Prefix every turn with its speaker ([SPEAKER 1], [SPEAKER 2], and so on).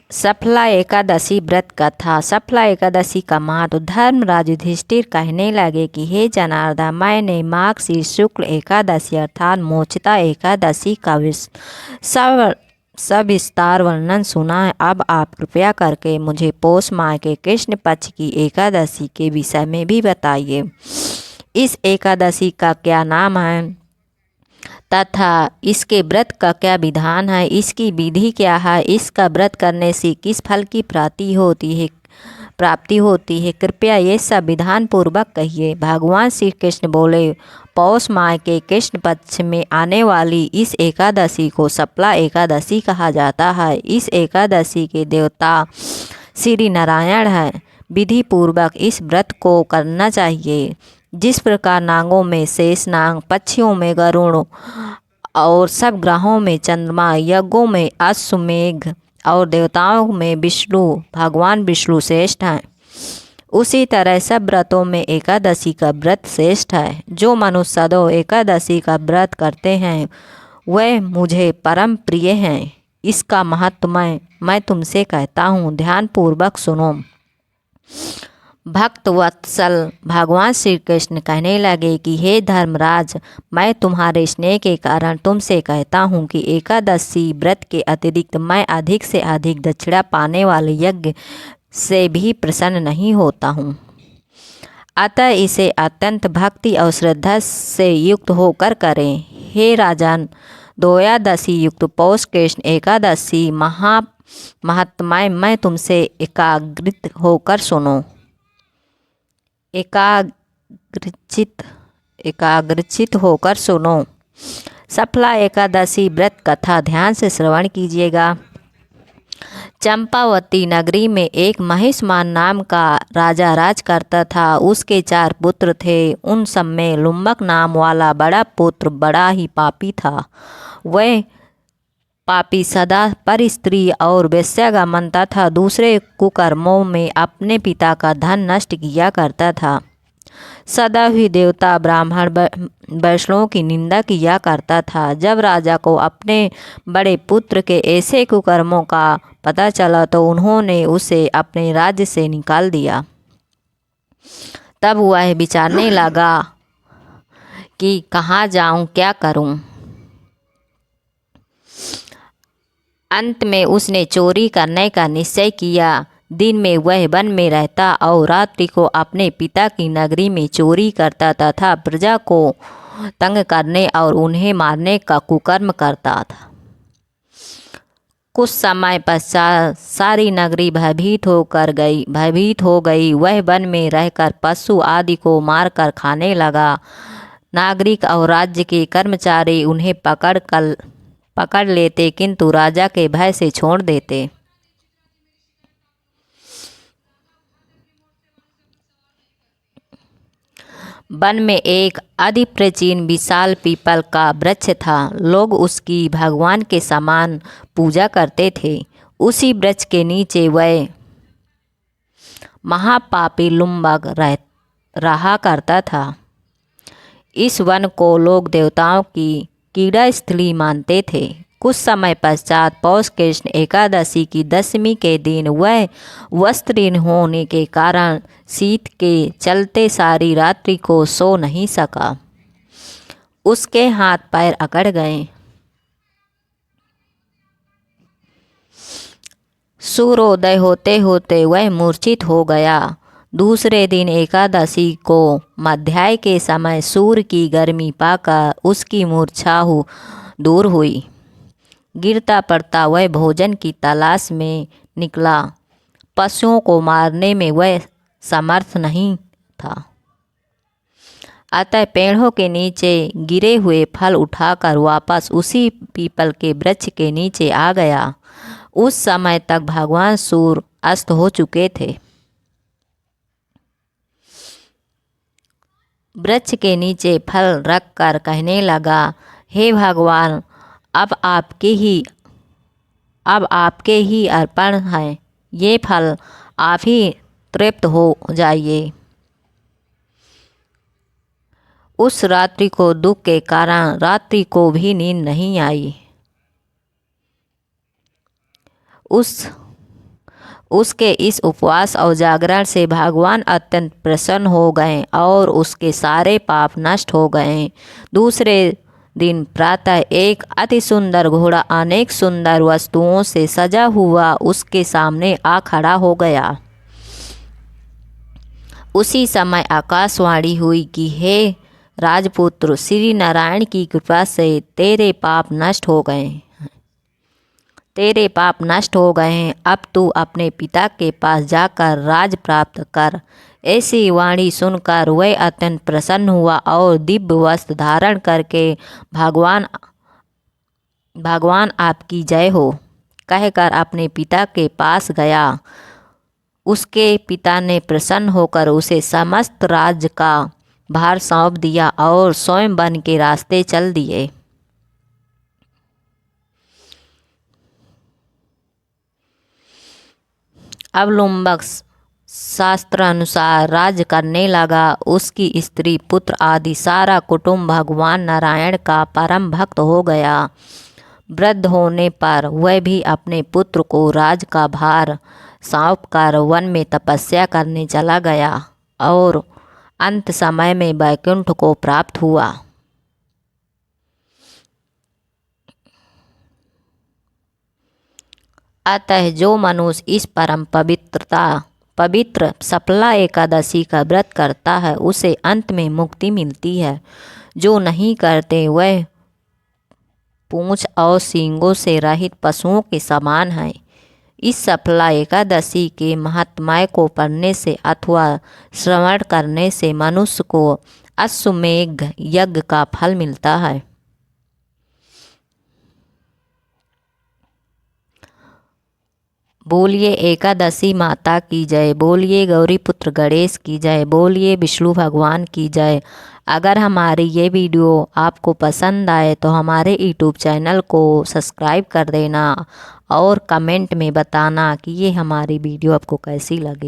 [SPEAKER 1] सफला एकादशी व्रत कथा। सफला एकादशी का महत्व। धर्मराज युधिष्ठिर कहने लगे कि हे जनार्दन, मैंने मार्गशीर्ष शुक्ल एकादशी अर्थात मोक्षदा एकादशी का सविस्तार वर्णन सुना है। अब आप कृपया करके मुझे पौष माह के कृष्ण पक्ष की एकादशी के विषय में भी बताइए। इस एकादशी का क्या नाम है तथा इसके व्रत का क्या विधान है, इसकी विधि क्या है, इसका व्रत करने से किस फल की प्राप्ति होती है, कृपया ये सब विधान पूर्वक कहिए। भगवान श्री कृष्ण बोले, पौष माह के कृष्ण पक्ष में आने वाली इस एकादशी को सफला एकादशी कहा जाता है। इस एकादशी के देवता श्री नारायण हैं। विधि पूर्वक इस व्रत को करना चाहिए। जिस प्रकार नागों में शेषनाग, पक्षियों में गरुड़ और सब ग्रहों में चंद्रमा, यज्ञों में अश्वमेघ और देवताओं में विष्णु, भगवान विष्णु श्रेष्ठ हैं, उसी तरह सब व्रतों में एकादशी का व्रत श्रेष्ठ है। जो मनुष्य सदैव एकादशी का व्रत करते हैं वह मुझे परम प्रिय हैं। इसका महत्व मैं तुमसे कहता हूँ, ध्यान पूर्वक सुनो। भक्त वत्सल भगवान श्री कृष्ण कहने लगे कि हे धर्मराज, मैं तुम्हारे स्नेह के कारण तुमसे कहता हूँ कि एकादशी व्रत के अतिरिक्त मैं अधिक से अधिक दक्षिणा पाने वाले यज्ञ से भी प्रसन्न नहीं होता हूँ। अतः इसे अत्यंत भक्ति और श्रद्धा से युक्त होकर करें। हे राजन, द्वयादशी युक्त पौष कृष्ण एकादशी महात्म्य मैं तुमसे एकाग्रित होकर सुनो। एकाग्रचित होकर सुनो। सफला एकादशी व्रत कथा ध्यान से श्रवण कीजिएगा। चंपावती नगरी में एक महिष्मान नाम का राजा राज करता था। उसके 4 पुत्र थे। उन सब में लुम्बक नाम वाला बड़ा पुत्र बड़ा ही पापी था। वह पापी सदा पर स्त्री और वेश्या मनता था। दूसरे कुकर्मों में अपने पिता का धन नष्ट किया करता था। सदा ही देवता, ब्राह्मण, वैष्णवों की निंदा किया करता था। जब राजा को अपने बड़े पुत्र के ऐसे कुकर्मों का पता चला तो उन्होंने उसे अपने राज्य से निकाल दिया। तब वह विचारने लगा कि कहाँ जाऊं, क्या करूं। अंत में उसने चोरी करने का निश्चय किया। दिन में वह वन में रहता और रात्रि को अपने पिता की नगरी में चोरी करता तथा प्रजा को तंग करने और उन्हें मारने का कुकर्म करता था। कुछ समय पश्चात सारी नगरी भयभीत हो गई। वह वन में रहकर पशु आदि को मारकर खाने लगा। नागरिक और राज्य के कर्मचारी उन्हें पकड़ लेते किंतु राजा के भय से छोड़ देते। वन में एक अति प्राचीन विशाल पीपल का वृक्ष था। लोग उसकी भगवान के समान पूजा करते थे। उसी वृक्ष के नीचे वह महापापी लुम्बक रहा करता था। इस वन को लोग देवताओं की कीड़ा स्थली मानते थे। कुछ समय पश्चात पौष कृष्ण एकादशी की दशमी के दिन वह वस्त्रहीन होने के कारण शीत के चलते सारी रात्रि को सो नहीं सका। उसके हाथ पैर अकड़ गए। सूर्योदय होते होते वह मूर्छित हो गया। दूसरे दिन एकादशी को मध्याह्न के समय सूर्य की गर्मी पाकर उसकी मूर्छा दूर हुई। गिरता पड़ता वह भोजन की तलाश में निकला। पशुओं को मारने में वह समर्थ नहीं था। अतः पेड़ों के नीचे गिरे हुए फल उठाकर वापस उसी पीपल के वृक्ष के नीचे आ गया। उस समय तक भगवान सूर्य अस्त हो चुके थे। वृक्ष के नीचे फल रखकर कहने लगा, हे भगवान, अब आपके ही अर्पण है। ये फल आप ही तृप्त हो जाइए। उस रात्रि को दुख के कारण रात्रि को भी नींद नहीं आई। उस उसके इस उपवास और जागरण से भगवान अत्यंत प्रसन्न हो गए और उसके सारे पाप नष्ट हो गए। दूसरे दिन प्रातः एक अति सुंदर घोड़ा अनेक सुंदर वस्तुओं से सजा हुआ उसके सामने आ खड़ा हो गया। उसी समय आकाशवाणी हुई कि हे राजपुत्र, श्री नारायण की कृपा से तेरे पाप नष्ट हो गए हैं। अब तू अपने पिता के पास जाकर राज प्राप्त कर। ऐसी वाणी सुनकर वह अत्यंत प्रसन्न हुआ और दिव्य वस्त्र धारण करके भगवान आपकी जय हो कहकर अपने पिता के पास गया। उसके पिता ने प्रसन्न होकर उसे समस्त राज्य का भार सौंप दिया और स्वयं वन के रास्ते चल दिए। अब लुम्बक शास्त्र अनुसार राज्य करने लगा। उसकी स्त्री पुत्र आदि सारा कुटुंब भगवान नारायण का परम भक्त हो गया। वृद्ध होने पर वह भी अपने पुत्र को राज का भार सौंपकर वन में तपस्या करने चला गया और अंत समय में वैकुंठ को प्राप्त हुआ। अतः जो मनुष्य इस परम पवित्र सफला एकादशी का व्रत करता है उसे अंत में मुक्ति मिलती है। जो नहीं करते वह पूंछ और सींगों से रहित पशुओं के समान है। इस सफला एकादशी के महात्म्य को पढ़ने से अथवा श्रवण करने से मनुष्य को अश्वमेध यज्ञ का फल मिलता है। बोलिए एकादशी माता की जय। बोलिए गौरी पुत्र गणेश की जय। बोलिए विष्णु भगवान की जय। अगर हमारी ये वीडियो आपको पसंद आए तो हमारे यूट्यूब चैनल को सब्सक्राइब कर देना और कमेंट में बताना कि ये हमारी वीडियो आपको कैसी लगी।